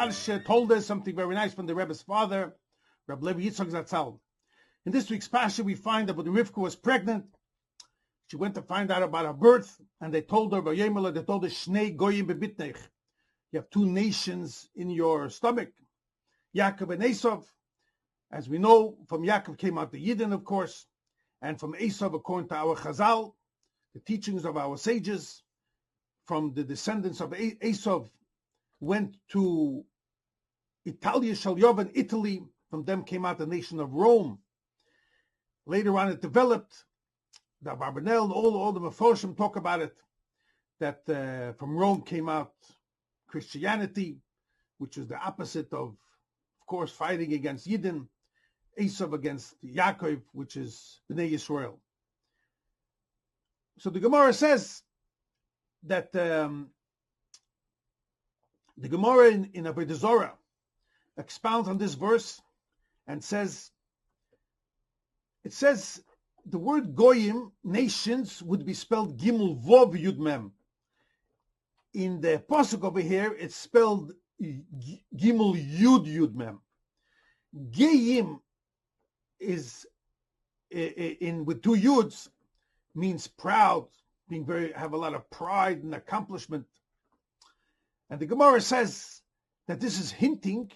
Parsha told us something very nice from the Rebbe's father, Rabbi Levi Yitzchok Zatzal. In this week's Parsha, we find that when Rivka was pregnant, she went to find out about her birth, and they told her, they told her, Shnei Goyim bebitnech. You have two nations in your stomach, Yaakov and Esav. As we know, from Yaakov came out the Yidden, of course, and from Esav, according to our Chazal, the teachings of our sages, from the descendants of Esav, went to Italia, Shalyovan, Italy. From them came out the nation of Rome. Later on, it developed. The Barbanel, all the Meforshim talk about it, that from Rome came out Christianity, which is the opposite of course, fighting against Yidden, Esav against Yaakov, which is Bnei Yisrael. So the Gemara says that the Gemara in Avodah Zarah expounds on this verse and says, it says the word Goyim, nations, would be spelled Gimel Vov Yud Mem. In the pasuk over here, it's spelled Gimel Yud Yud Mem. Goyim is in with two yuds, means proud, have a lot of pride and accomplishment. And the Gemara says that this is hinting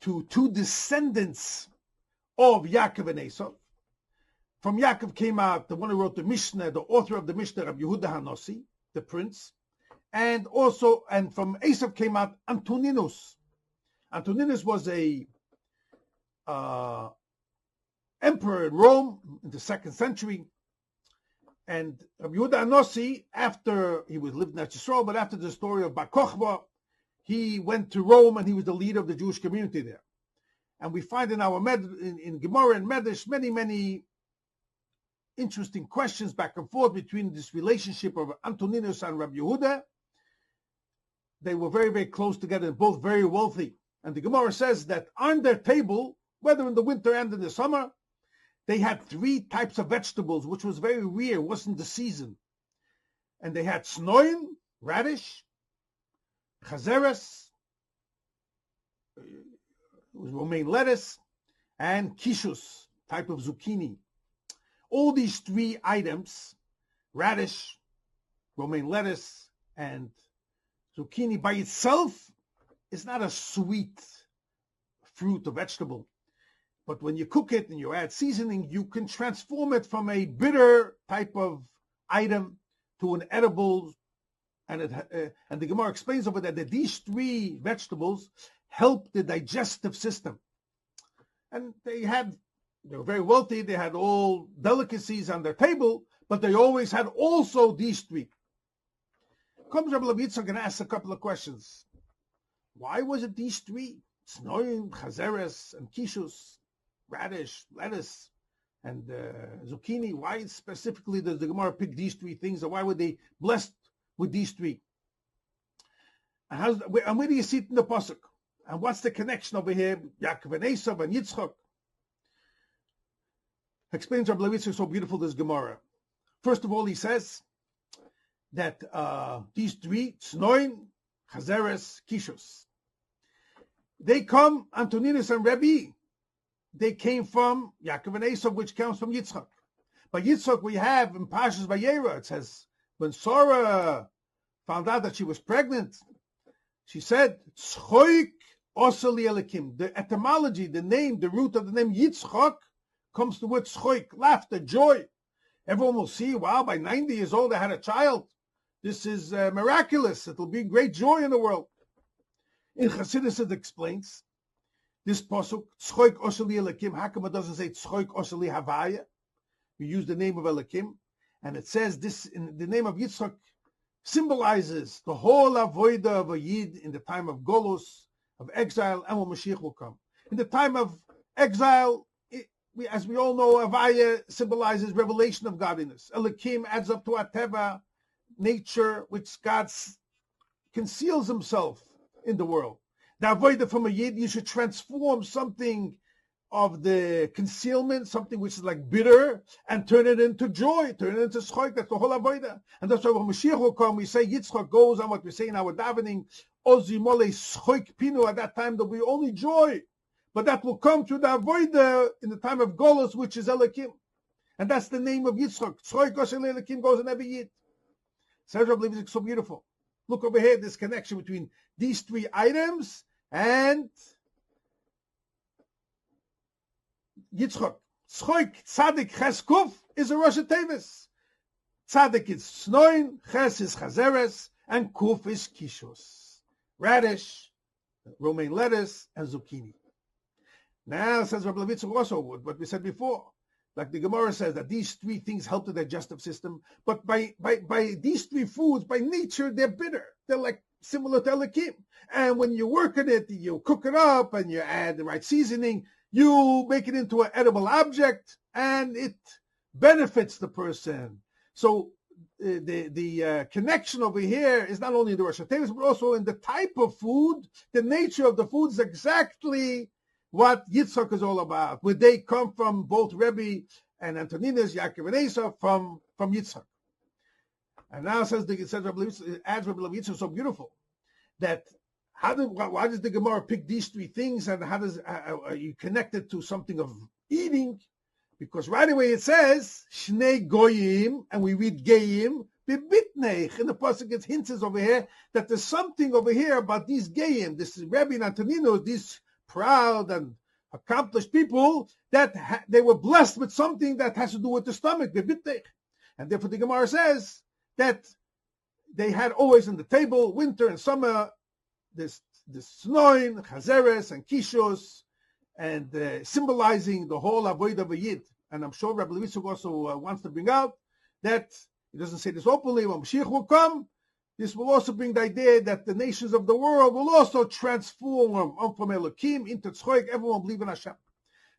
to two descendants of Yaakov and Esav. From Yaakov came out the one who wrote the Mishnah, the author of the Mishnah, Rabbi Yehuda Hanossi, the prince, and from Esav came out Antoninus. Antoninus was a emperor in Rome in the 2nd century, and Rabbi Yehuda Hanossi, after he lived in Yisrael, but after the story of Bar Kochba, he went to Rome and he was the leader of the Jewish community there. And we find in our in Gemara and Medrash many interesting questions back and forth between this relationship of Antoninus and Rabbi Yehuda. They were very, very close together and both very wealthy. And the Gemara says that on their table, whether in the winter and in the summer, they had 3 types of vegetables, which was very rare, wasn't the season. And they had snoin, radish, chazeres, romaine lettuce, and kishus, type of zucchini. All these 3 items, radish, romaine lettuce, and zucchini by itself is not a sweet fruit or vegetable. But when you cook it and you add seasoning, you can transform it from a bitter type of item to an edible. And the Gemara explains over there that these 3 vegetables help the digestive system. And they were very wealthy, they had all delicacies on their table, but they always had also these 3. Comes Rabbi Yitzchok and asks a couple of questions. Why was it these 3? Snoim, chazeres, and kishus, radish, lettuce, and zucchini. Why specifically does the Gemara pick these 3 things, or why were they blessed with these 3? And where do you see it in the pasuk? And what's the connection over here? Yaakov and Esav and Yitzchok. Explains Rabbi Yitzchok so beautiful this Gemara. First of all, he says that these 3, Snoin, Chazeres, Kishus, they come, Antoninus and Rebbe, they came from Yaakov and Esav, which comes from Yitzchok. By Yitzchok, we have in Parshas Vayera, it says, when Sarah found out that she was pregnant, she said, Tzchoik oseli elikim. The etymology, the name, the root of the name Yitzchok comes to the word tzchoik, laughter, joy. Everyone will see, wow, by 90 years old I had a child. This is miraculous. It will be great joy in the world. In Chassidus it explains this pasuk, tzchoik oseli elikim. How come it doesn't say tzchoik oseli havaya? We use the name of Elikim, and it says this in the name of Yitzchok symbolizes the whole avodah of a Yid in the time of Golus, of exile, and when Mashiach will come. In the time of exile, as we all know, Avaya symbolizes revelation of godliness. Elikim adds up to Ateva, nature, which God conceals himself in the world. The avodah from a Yid, you should transform something of the concealment, something which is like bitter, and turn it into joy, turn it into schoik. That's the whole avodah. And that's why when Mashiach will come, we say Yitzchok goes on what we say in our davening, Ozi mole schoik pinu. At that time, there'll be only joy. But that will come through the avodah in the time of Golos, which is Elokim. And that's the name of Yitzchok. Schoik Osher Elokim goes in every Yid. Says Rabbi Levi, so beautiful. Look over here, this connection between these three items and Yitzchok. Schoik, Tzadik, Ches, Kuf is a Rosh Tevis. Tzadik is Snoin, Ches is Chazeres, and Kuf is Kishos. Radish, romaine lettuce, and zucchini. Now, says Rabbi Levi, also what we said before. Like the Gemara says that these three things help the digestive system, but by these three foods, by nature, they're bitter. They're like similar to Elokim. And when you work on it, you cook it up and you add the right seasoning, you make it into an edible object, and it benefits the person. So the connection over here is not only in the Rosh Hashanah, but also in the type of food. The nature of the food is exactly what Yitzchok is all about. Where they come from, both Rebbe and Antoninus, Yaakov and Esau, from Yitzchok. And now adds Rabbi Levi, so beautiful that why does the Gemara pick these three things, and how does are you connected to something of eating? Because right away it says Shnei Goyim, and we read Geim bibitnech. In the pasuk it hints over here that there's something over here about these Geim, this is Rebbe and Antoninus, these proud and accomplished people, that they were blessed with something that has to do with the stomach, bibitnech. And therefore the Gemara says that they had always on the table, winter and summer, this snoin, chazeres, and kishos, and symbolizing the whole avodah of a yid. And I'm sure Rabbi Levi also wants to bring out that, he doesn't say this openly, when Mashiach will come, this will also bring the idea that the nations of the world will also transform from Elokim into Tzchoik. Everyone will believe in Hashem.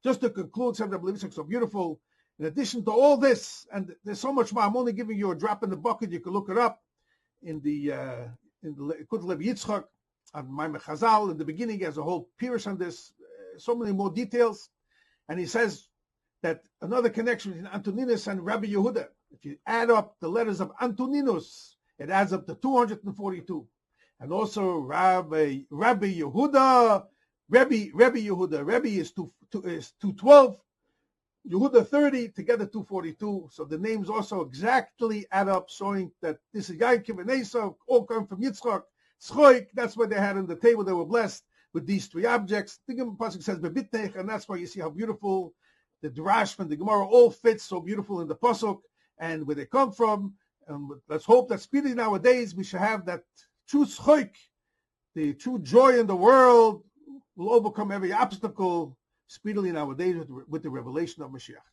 Just to conclude, said Rabbi Levi, so beautiful. In addition to all this, and there's so much more, I'm only giving you a drop in the bucket. You can look it up in the Levi Yitzchok, on Maimon Chazal. In the beginning, he has a whole pirush on this, so many more details. And he says that another connection between Antoninus and Rabbi Yehuda, if you add up the letters of Antoninus, it adds up to 242. And also Rabbi Yehuda, Rebbe Yehuda. Rebbe is 212, Yehuda 30, together 242. So the names also exactly add up, showing that this is Yaakov and Esau, all come from Yitzchok. Schoik, that's what they had on the table. They were blessed with these three objects. The pasuk says bebitnech, and that's why you see how beautiful the drash from the Gemara all fits so beautiful in the pasuk and where they come from. And let's hope that speedily nowadays we shall have that true schoik, the true joy in the world will overcome every obstacle speedily nowadays with the revelation of Mashiach.